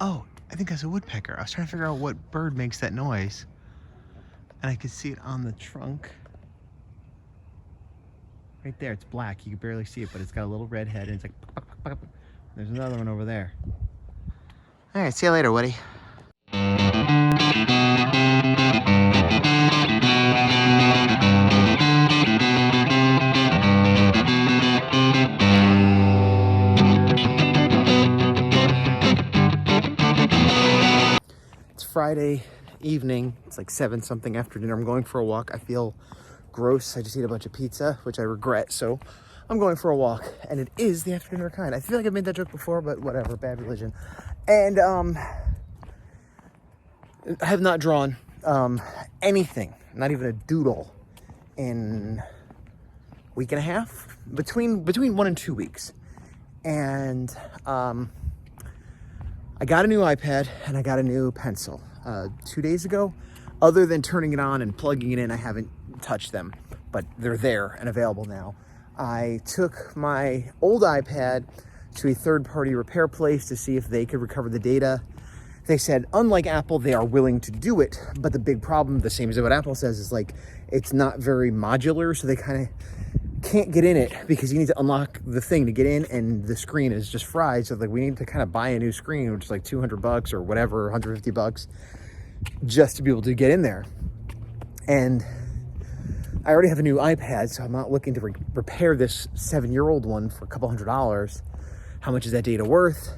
Oh, I think that's a woodpecker. I was trying to figure out what bird makes that noise. And I could see it on the trunk. Right there, it's black. You can barely see it, but it's got a little red head, and it's like... Puck, puck, puck, puck. There's another one over there. All right, see you later, Woody. It's Friday evening. It's like 7-something after dinner. I'm going for a walk. I feel gross. I just ate a bunch of pizza, which I regret. So I'm going for a walk, and it is the after dinner kind. I feel like I've made that joke before, but whatever, bad religion. And I have not drawn anything, not even a doodle, in a week and a half, between 1 and 2 weeks. And I got a new iPad and I got a new pencil 2 days ago. Other than turning it on and plugging it in, I haven't touched them, but they're there and available now. I took my old iPad to a third-party repair place to see if they could recover the data. They said, unlike Apple, they are willing to do it, but the big problem, the same as what Apple says, is like it's not very modular, so they kind of can't get in it because you need to unlock the thing to get in, and the screen is just fried. So like we need to kind of buy a new screen, which is like $200 or whatever, $150, just to be able to get in there. And I already have a new iPad, so I'm not looking to repair this 7-year-old one for a couple $100. How much is that data worth?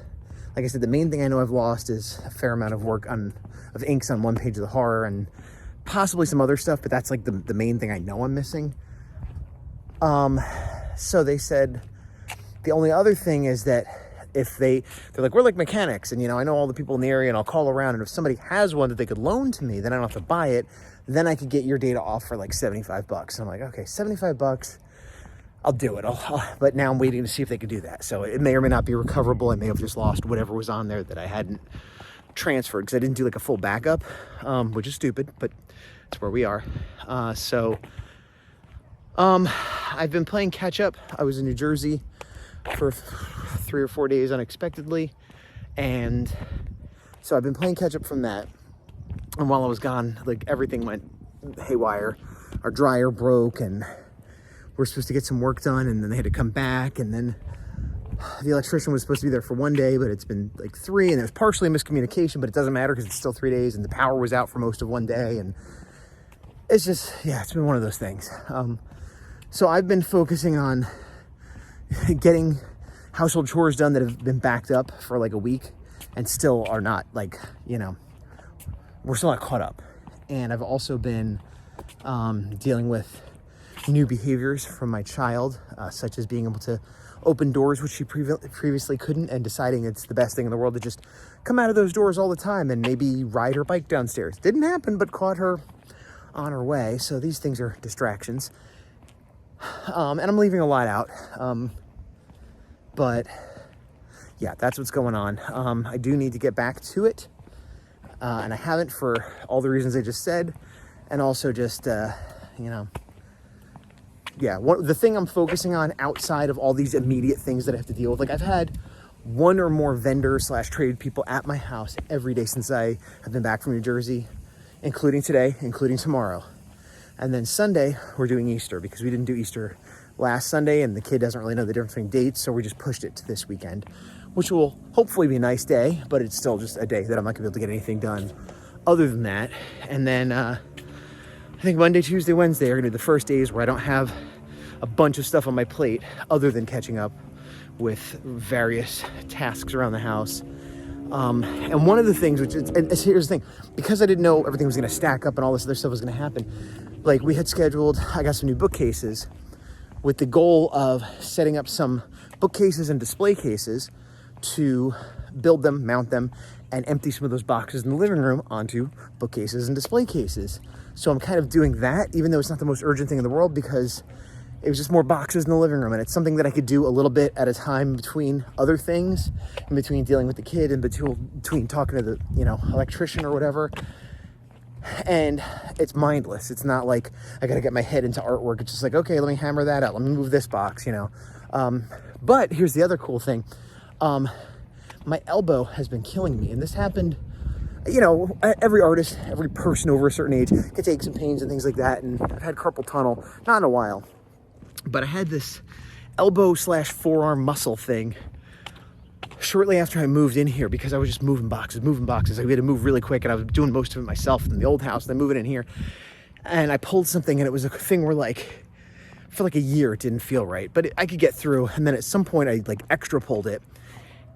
Like I said, the main thing I know I've lost is a fair amount of work of inks on one page of the horror and possibly some other stuff, but that's like the main thing I know I'm missing. So they said the only other thing is that if they're like, we're like mechanics, and I know all the people in the area, and I'll call around, and if somebody has one that they could loan to me, then I don't have to buy it. Then I could get your data off for like $75. And I'm like, okay, $75. I'll do it. But now I'm waiting to see if they could do that. So it may or may not be recoverable. I may have just lost whatever was on there that I hadn't transferred because I didn't do like a full backup, which is stupid, but it's where we are. I've been playing catch up. I was in New Jersey for 3 or 4 days unexpectedly. And so I've been playing catch up from that. And while I was gone, like everything went haywire. Our dryer broke and we're supposed to get some work done, and then they had to come back, and then the electrician was supposed to be there for 1 day, but it's been like 3, and there's partially miscommunication, but it doesn't matter because it's still 3 days, and the power was out for most of 1 day, and it's just, yeah, it's been one of those things. So I've been focusing on getting household chores done that have been backed up for like a week and still are not like, we're still not caught up. And I've also been dealing with new behaviors from my child, such as being able to open doors, which she previously couldn't, and deciding it's the best thing in the world to just come out of those doors all the time and maybe ride her bike downstairs. Didn't happen, but caught her on her way. So these things are distractions. And I'm leaving a lot out. But yeah, that's what's going on. I do need to get back to it. And I haven't for all the reasons I just said. And also just, yeah, the thing I'm focusing on outside of all these immediate things that I have to deal with, like I've had 1 or more vendor/trade people at my house every day since I have been back from New Jersey, including today, including tomorrow. And then Sunday, we're doing Easter because we didn't do Easter last Sunday and the kid doesn't really know the difference between dates. So we just pushed it to this weekend, which will hopefully be a nice day, but it's still just a day that I'm not gonna be able to get anything done other than that. And then, I think Monday, Tuesday, Wednesday are gonna be the first days where I don't have a bunch of stuff on my plate other than catching up with various tasks around the house. And one of the things, here's the thing, because I didn't know everything was gonna stack up and all this other stuff was gonna happen, like we had scheduled, I got some new bookcases with the goal of setting up some bookcases and display cases to build them, mount them, and empty some of those boxes in the living room onto bookcases and display cases. So I'm kind of doing that, even though it's not the most urgent thing in the world, because it was just more boxes in the living room, and it's something that I could do a little bit at a time between other things, in between dealing with the kid, and between talking to the, electrician or whatever. And it's mindless. It's not like I got to get my head into artwork. It's just like, okay, let me hammer that out. Let me move this box, But here's the other cool thing. my elbow has been killing me. And this happened, you know, every artist, every person over a certain age gets aches and pains and things like that. And I've had carpal tunnel, not in a while, but I had this elbow slash forearm muscle thing shortly after I moved in here, because I was just moving boxes. I had to move really quick, and I was doing most of it myself in the old house, then moving in here. And I pulled something, and it was a thing where, like, for like a year, it didn't feel right, but I could get through. And then at some point, I like extra pulled it,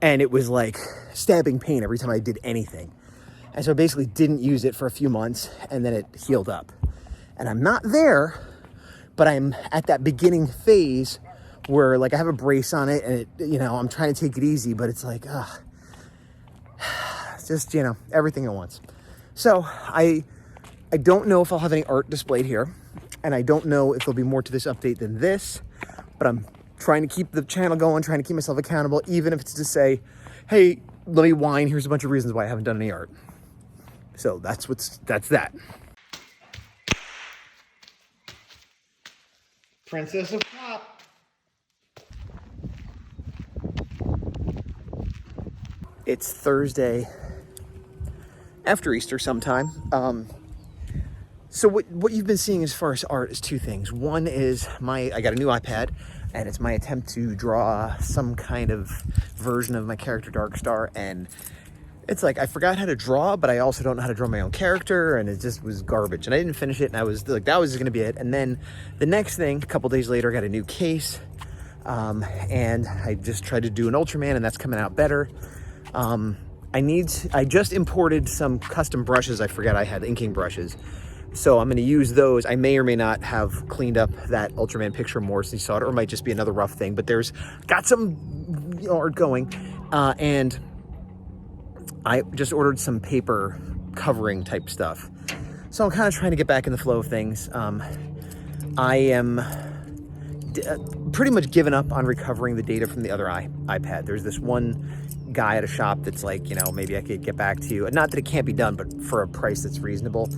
and it was like stabbing pain every time I did anything. And so I basically didn't use it for a few months, and then it healed up. And I'm not there, but I'm at that beginning phase where, like, I have a brace on it, and it, you know, I'm trying to take it easy, but it's like, it's just, you know, everything at once. So I don't know if I'll have any art displayed here, and I don't know if there'll be more to this update than this, but I'm trying to keep the channel going, trying to keep myself accountable, even if it's to say, hey, let me whine, here's a bunch of reasons why I haven't done any art. So that's that. Princess of Pop. It's Thursday after Easter sometime. So what you've been seeing as far as art is two things. One is I got a new iPad, and it's my attempt to draw some kind of version of my character Darkstar, and it's like I forgot how to draw, but I also don't know how to draw my own character, and it just was garbage. And I didn't finish it, and I was like, that was going to be it. And then the next thing, a couple days later, I got a new case, and I just tried to do an Ultraman, and that's coming out better. I just imported some custom brushes. I forgot I had inking brushes. So I'm going to use those. I may or may not have cleaned up that Ultraman picture more since you saw it, or it might just be another rough thing, but got some art going. And I just ordered some paper covering type stuff. So I'm kind of trying to get back in the flow of things. I am pretty much given up on recovering the data from the other iPad. There's this one guy at a shop that's like, you know, maybe I could get back to you. Not that it can't be done, but for a price that's reasonable.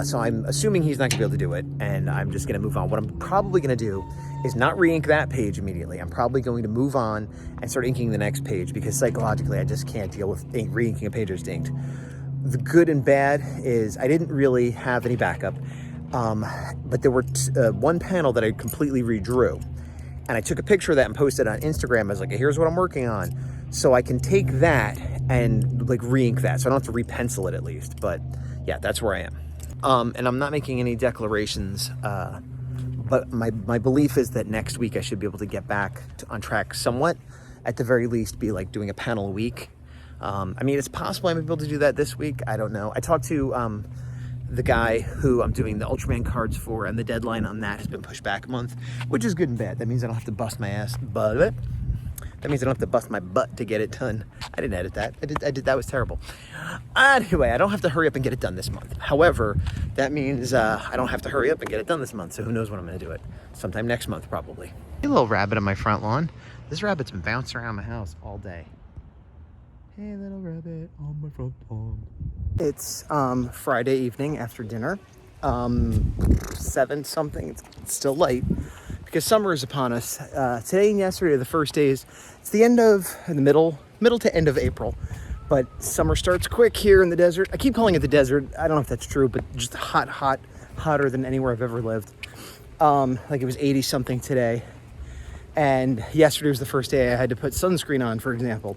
So I'm assuming he's not gonna be able to do it, and I'm just gonna move on. What I'm probably gonna do is not re-ink that page immediately. I'm probably going to move on and start inking the next page, because psychologically I just can't deal with re-inking a page that's inked. The good and bad is I didn't really have any backup, but there were one panel that I completely redrew, and I took a picture of that and posted it on Instagram. I was like, here's what I'm working on. So I can take that and like re-ink that, so I don't have to re-pencil it at least. But yeah, that's where I am. And I'm not making any declarations, but my belief is that next week I should be able to get back on track somewhat. At the very least, be like doing a panel a week. I mean, it's possible I might be able to do that this week. I don't know. I talked to the guy who I'm doing the Ultraman cards for, and the deadline on that has been pushed back a month, which is good and bad. That means I don't have to bust my ass. That means I don't have to bust my butt to get it done. I didn't edit that. I did. That was terrible. Anyway, I don't have to hurry up and get it done this month. However, that means I don't have to hurry up and get it done this month. So who knows when I'm going to do it? Sometime next month, probably. Hey, little rabbit on my front lawn. This rabbit's been bouncing around my house all day. Hey, little rabbit on my front lawn. It's Friday evening after dinner. 7 something. It's still light, because summer is upon us. Today and yesterday are the first days. It's the middle to end of April, but summer starts quick here in the desert. I keep calling it the desert. I don't know if that's true, but just hotter than anywhere I've ever lived. Like it was 80 something today, and yesterday was the first day I had to put sunscreen on, for example.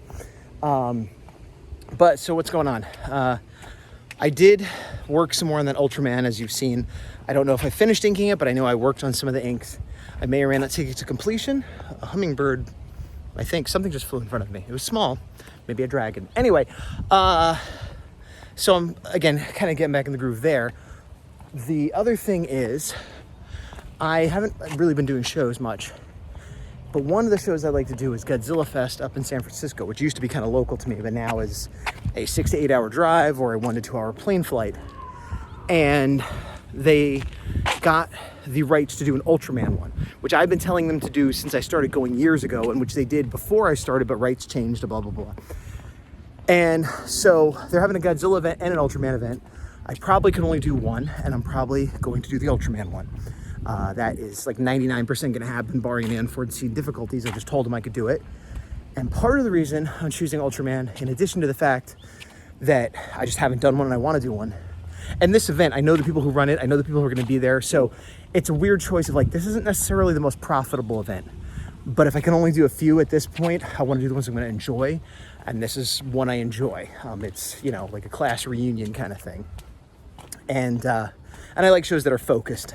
But so what's going on? I did work some more on that Ultraman, as you've seen. I don't know if I finished inking it, but I know I worked on some of the inks. I may or may not take it to completion. A hummingbird, I think, something just flew in front of me. It was small, maybe a dragon. Anyway, so I'm, again, kind of getting back in the groove there. The other thing is, I haven't really been doing shows much, but one of the shows I like to do is Godzilla Fest up in San Francisco, which used to be kind of local to me, but now is a 6 to 8 hour drive or a 1 to 2 hour plane flight. And they got the rights to do an Ultraman one, which I've been telling them to do since I started going years ago, and which they did before I started, but rights changed, blah, blah, blah. And so they're having a Godzilla event and an Ultraman event. I probably can only do one, and I'm probably going to do the Ultraman one. That is like 99% going to happen, barring any unforeseen difficulties. I just told them I could do it. And part of the reason I'm choosing Ultraman, in addition to the fact that I just haven't done one and I want to do one, and this event, I know the people who run it, I know the people who are going to be there, so it's a weird choice of like, this isn't necessarily the most profitable event, but if I can only do a few at this point, I want to do the ones I'm going to enjoy, and this is one I enjoy. It's, you know, like a class reunion kind of thing, and I like shows that are focused,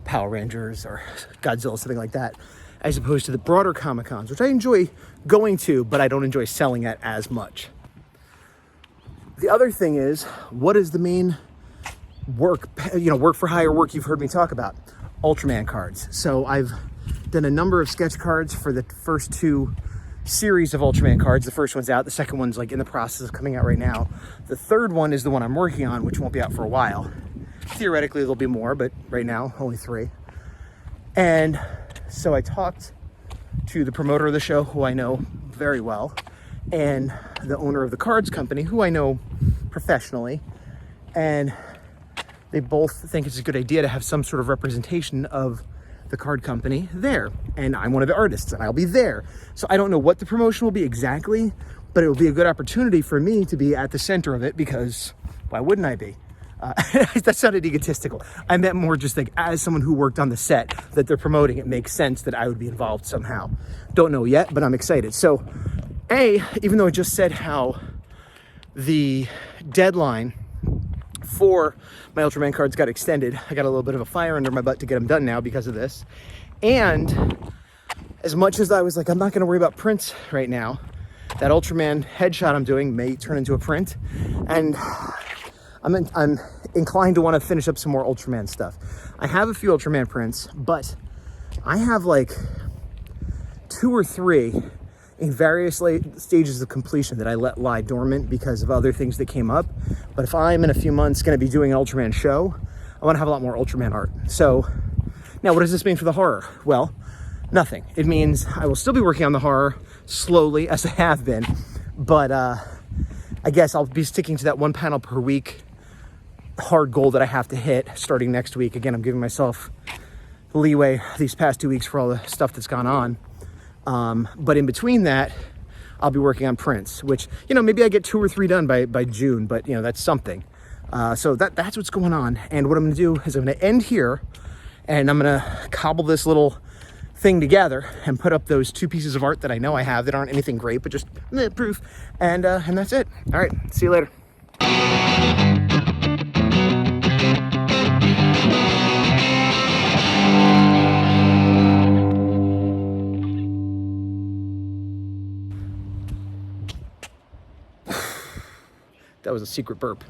Power Rangers or Godzilla, something like that, as opposed to the broader Comic-Cons, which I enjoy going to, but I don't enjoy selling at as much. The other thing is, what is the main work for hire work you've heard me talk about? Ultraman cards. So I've done a number of sketch cards for the first 2 series of Ultraman cards. The first one's out, the second one's like in the process of coming out right now. The third one is the one I'm working on, which won't be out for a while. Theoretically there'll be more, but right now only 3. And so I talked to the promoter of the show, who I know very well, and the owner of the cards company, who I know professionally, and they both think it's a good idea to have some sort of representation of the card company there. And I'm one of the artists, and I'll be there. So I don't know what the promotion will be exactly, but it will be a good opportunity for me to be at the center of it, because why wouldn't I be? That sounded egotistical. I meant more just like, as someone who worked on the set that they're promoting, it makes sense that I would be involved somehow. Don't know yet, but I'm excited. So even though I just said how the deadline for my Ultraman cards got extended, I got a little bit of a fire under my butt to get them done now because of this. And as much as I was like, I'm not going to worry about prints right now, that Ultraman headshot I'm doing may turn into a print. And I'm inclined to want to finish up some more Ultraman stuff. I have a few Ultraman prints, but I have like 2 or 3 in various stages of completion that I let lie dormant because of other things that came up. But if I'm in a few months going to be doing an Ultraman show, I want to have a lot more Ultraman art. So now what does this mean for the horror? Well, nothing. It means I will still be working on the horror slowly, as I have been, but I guess I'll be sticking to that 1 panel per week hard goal that I have to hit starting next week. Again, I'm giving myself leeway these past 2 weeks for all the stuff that's gone on. But in between that, I'll be working on prints, which, you know, maybe I get 2 or 3 done by June, but you know, that's something. So that's what's going on. And what I'm going to do is I'm going to end here, and I'm going to cobble this little thing together and put up those 2 pieces of art that I know I have that aren't anything great, but just proof. And that's it. All right. See you later. That was a secret burp.